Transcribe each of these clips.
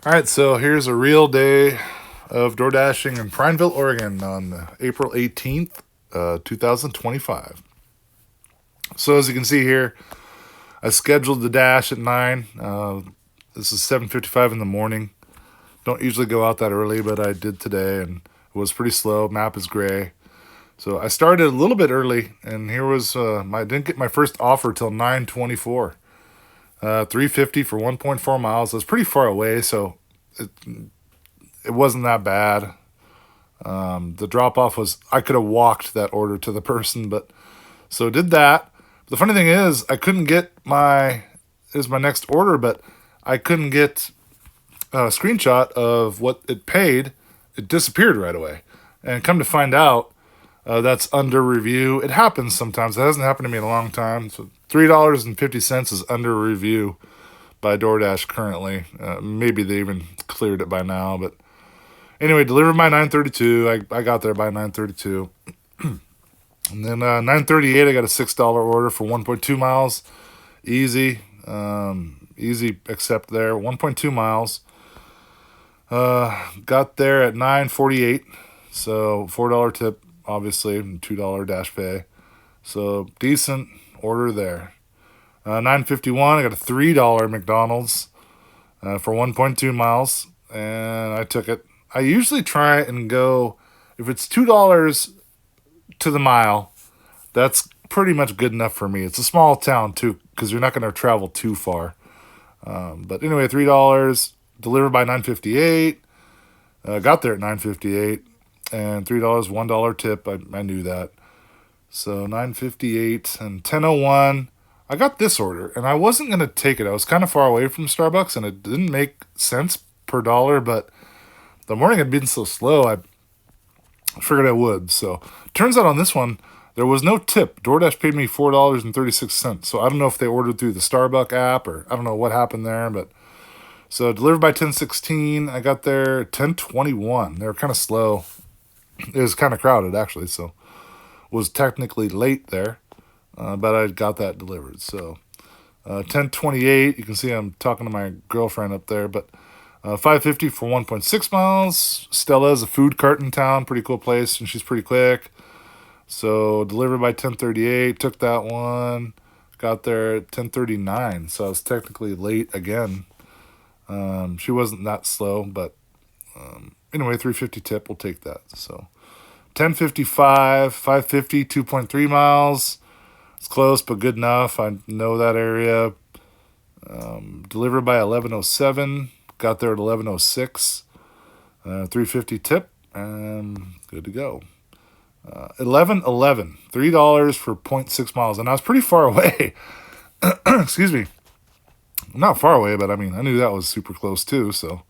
All right, so here's a real day of door dashing in Prineville, Oregon on April 18th, 2025. So as you can see here, I scheduled the dash at 9. This is 7:55 in the morning. Don't usually go out that early, but I did today, and it was pretty slow. Map is gray. So I started a little bit early, and here was I didn't get my first offer till 9:24. 350 for 1.4 miles. It was pretty far away, so it, it wasn't that bad. The drop off was, I could have walked that order to the person, but so did that. The funny thing is, I couldn't get my next order, but I couldn't get a screenshot of what it paid. It disappeared right away. And come to find out, that's under review. It happens sometimes. It hasn't happened to me in a long time. So $3.50 is under review by DoorDash currently. Maybe they even cleared it by now, but anyway, delivered by 9:32. I got there by 9:32. And then 9:38, I got a $6 order for 1.2 miles. Easy, easy accept there. 1.2 miles. Got there at 9:48. So $4 tip, obviously, and $2 dash pay. So decent order there. 9:51, I got a $3 McDonald's for 1.2 miles, and I took it. I usually try and go, if it's $2 to the mile, that's pretty much good enough for me. It's a small town too, because you're not going to travel too far. But anyway, $3 delivered by 9:58. Got there at 9:58, and $3, $1 tip. I knew that. So 9:58 and 10:01. I got this order, and I wasn't gonna take it. I was kind of far away from Starbucks, and it didn't make sense per dollar. But the morning had been so slow, I figured I would. So turns out on this one, there was no tip. DoorDash paid me $4.36. So I don't know if they ordered through the Starbucks app, or I don't know what happened there. But so delivered by 10:16. I got there at 10:21. They were kind of slow. It was kind of crowded actually, so was technically late there, but I got that delivered. So 10:28. You can see I'm talking to my girlfriend up there, but 550 for 1.6 miles. Stella's a food cart in town, pretty cool place, and she's pretty quick. So delivered by 10:38. Took that one. Got there at 10:39. So I was technically late again. She wasn't that slow, but anyway, 350 tip. We'll take that. So 10:55, 550, 2.3 miles. It's close, but good enough. I know that area. Delivered by 11:07. Got there at 11:06. 350 tip, and good to go. 11:11. $3 for 0.6 miles, and I was pretty far away. Excuse me. Not far away, but I mean, I knew that was super close too. So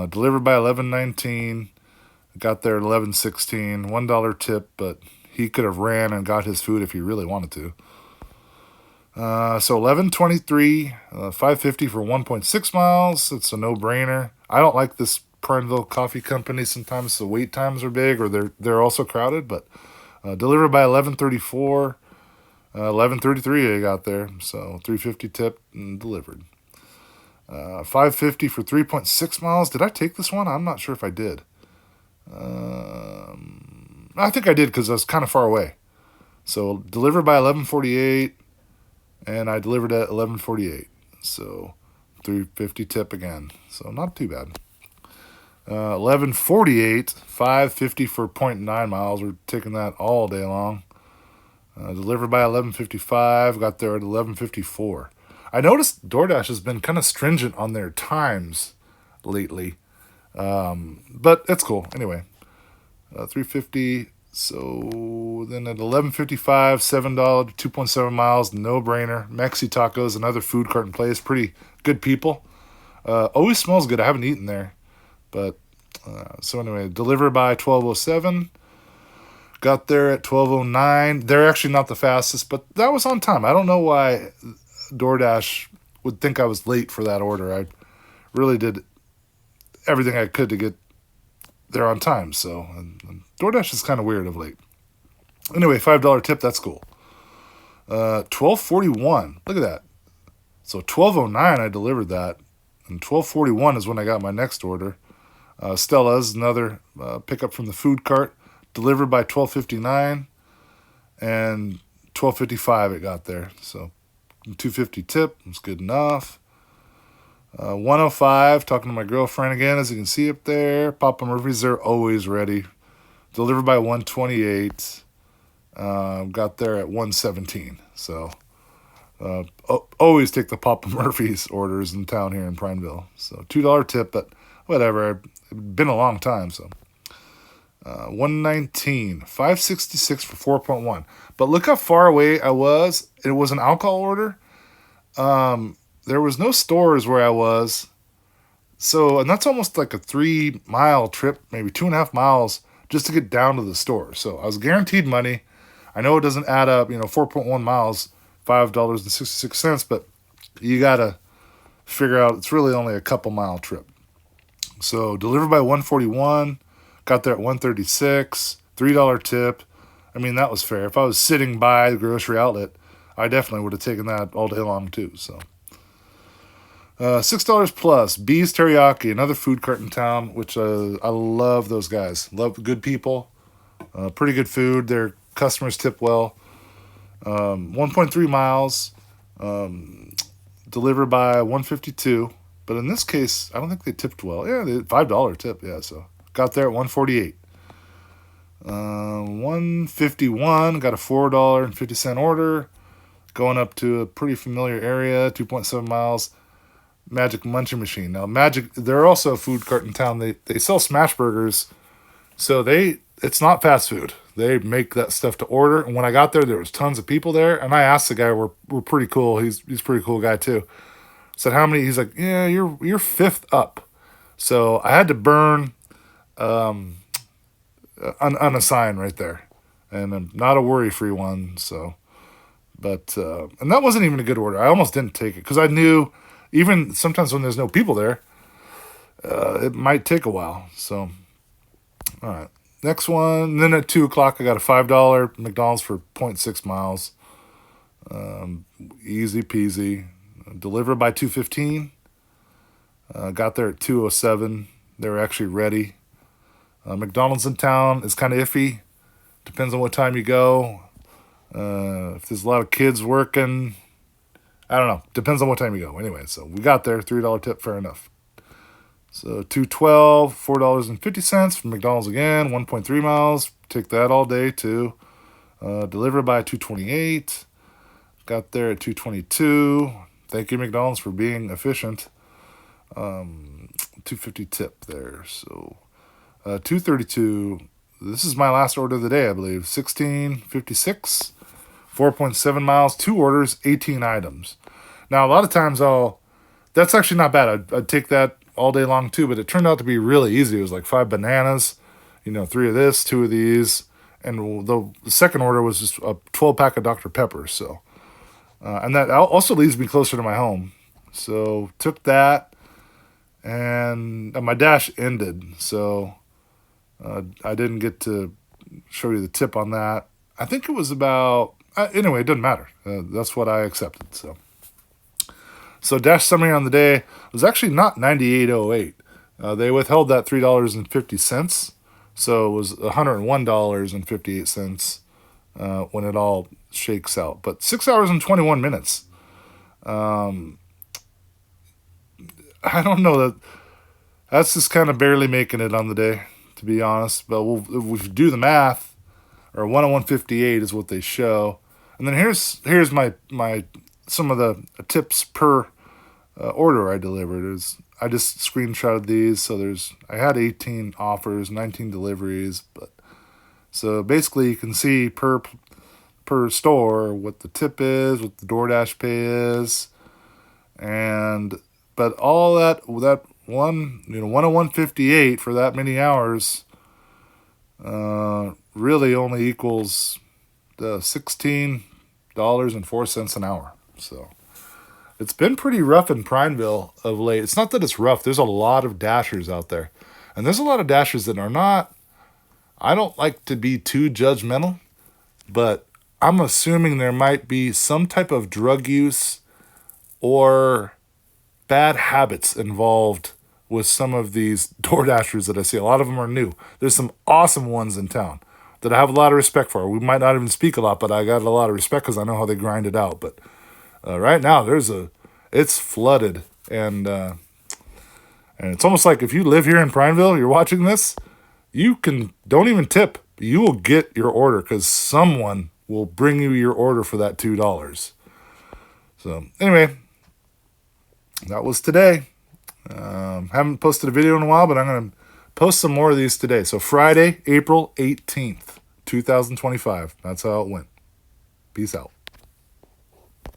delivered by 11:19. Got there at 11:16. $1 tip, but he could have ran and got his food if he really wanted to. So 11:23, 550 for 1.6 miles. It's a no-brainer. I don't like this Prineville Coffee Company. Sometimes the wait times are big, or they're also crowded. But delivered by 11:34, 11:33 I got there. So 350 tip and delivered. 550 for 3.6 miles. Did I take this one? I'm not sure if I did. I think I did because I was kind of far away. So delivered by 11:48, and I delivered at 11:48. So 350 tip again. So not too bad. 11:48, 550 for zero point 0.9 miles. We're taking that all day long. Delivered by 11:55. Got there at 11:54. I noticed DoorDash has been kind of stringent on their times lately. But it's cool. Anyway, 350. So then at 11:55, $7, 2.7 miles, no brainer. Mexi Tacos, another food cart in place. Pretty good people. Always smells good. I haven't eaten there, but so anyway, delivered by 12:07. Got there at 12:09. They're actually not the fastest, but that was on time. I don't know why DoorDash would think I was late for that order. I really did everything I could to get there on time. So and DoorDash is kind of weird of late. Anyway, $5 tip. That's cool. 12:41. Look at that. So 12:09, I delivered that. and 12:41 is when I got my next order. Stella's, another pickup from the food cart, delivered by 12:59, and 12:55 it got there. So $2.50 tip was good enough. 105, talking to my girlfriend again, as you can see up there. Papa Murphy's, they're always ready. Delivered by 128. Got there at 117. So always take the Papa Murphy's orders in town here in Prineville. So $2 tip, but whatever. It's been a long time, so. 119, 566 for 4.1. But look how far away I was. It was an alcohol order. There was no stores where I was. So, and that's almost like a 3-mile trip, maybe 2.5 miles, just to get down to the store. So I was guaranteed money. I know it doesn't add up, 4.1 miles, $5.66, but you got to figure out it's really only a couple mile trip. So delivered by 141, got there at 136, $3 tip. I mean, that was fair. If I was sitting by the grocery outlet, I definitely would have taken that all day long too. So $6 plus, Bees Teriyaki, another food cart in town, which I love those guys. Love good people, pretty good food. Their customers tip well. 1.3 miles, delivered by 152. But in this case, I don't think they tipped well. Yeah, they $5 tip. Yeah, so got there at 148. 151, got a $4.50 order, going up to a pretty familiar area, 2.7 miles. Magic Munching Machine. Now, they're also a food cart in town. They sell smash burgers, so it's not fast food. They make that stuff to order. And when I got there was tons of people there, and I asked the guy, we're pretty cool. He's a pretty cool guy too. Said how many? He's like, yeah, you're fifth up. So I had to burn unassigned right there, and I'm not a worry-free one. So, but and that wasn't even a good order. I almost didn't take it because I knew. Even sometimes when there's no people there, it might take a while. So, all right. Next one. Then at 2 o'clock, I got a $5 McDonald's for 0.6 miles. Easy peasy. Delivered by 2:15. Got there at 2:07. They were actually ready. McDonald's in town is kind of iffy. Depends on what time you go. If there's a lot of kids working, I don't know. Depends on what time you go. Anyway, so we got there. $3 tip, fair enough. So $2.12, $4.50 from McDonald's again. 1.3 miles. Take that all day too. Delivered by 2:28. Got there at 2:22. Thank you, McDonald's, for being efficient. $2.50 tip there. So $2.32. This is my last order of the day, I believe. $16.56. 4.7 miles, 2 orders, 18 items. Now, a lot of times that's actually not bad. I'd take that all day long too, but it turned out to be really easy. It was like 5 bananas, 3 of this, 2 of these, and the second order was just a 12-pack of Dr. Pepper. So, and that also leads me closer to my home. So, took that, and my dash ended. So, I didn't get to show you the tip on that. I think it was about... Anyway, it doesn't matter. That's what I accepted. So dash summary on the day was actually not $98.08. They withheld that $3.50, so it was $101.58 when it all shakes out. But 6 hours and 21 minutes. I don't know that's just kind of barely making it on the day, to be honest. But if we do the math, or 101.58 is what they show. And then here's my some of the tips per order I delivered. I just screenshotted these. So I had 18 offers, 19 deliveries, but so basically you can see per store what the tip is, what the DoorDash pay is, but all that 101.58 for that many hours really only equals $16.04 an hour. So it's been pretty rough in Prineville of late. It's not that it's rough. There's a lot of dashers out there. And there's a lot of dashers that are not... I don't like to be too judgmental, but I'm assuming there might be some type of drug use or bad habits involved with some of these DoorDashers that I see. A lot of them are new. There's some awesome ones in town that I have a lot of respect for. We might not even speak a lot, but I got a lot of respect because I know how they grind it out. But right now, it's flooded, and it's almost like if you live here in Prineville, you're watching this, don't even tip. You will get your order because someone will bring you your order for that $2. So anyway, that was today. Haven't posted a video in a while, but I'm going to post some more of these today. So Friday, April 18th, 2025. That's how it went. Peace out.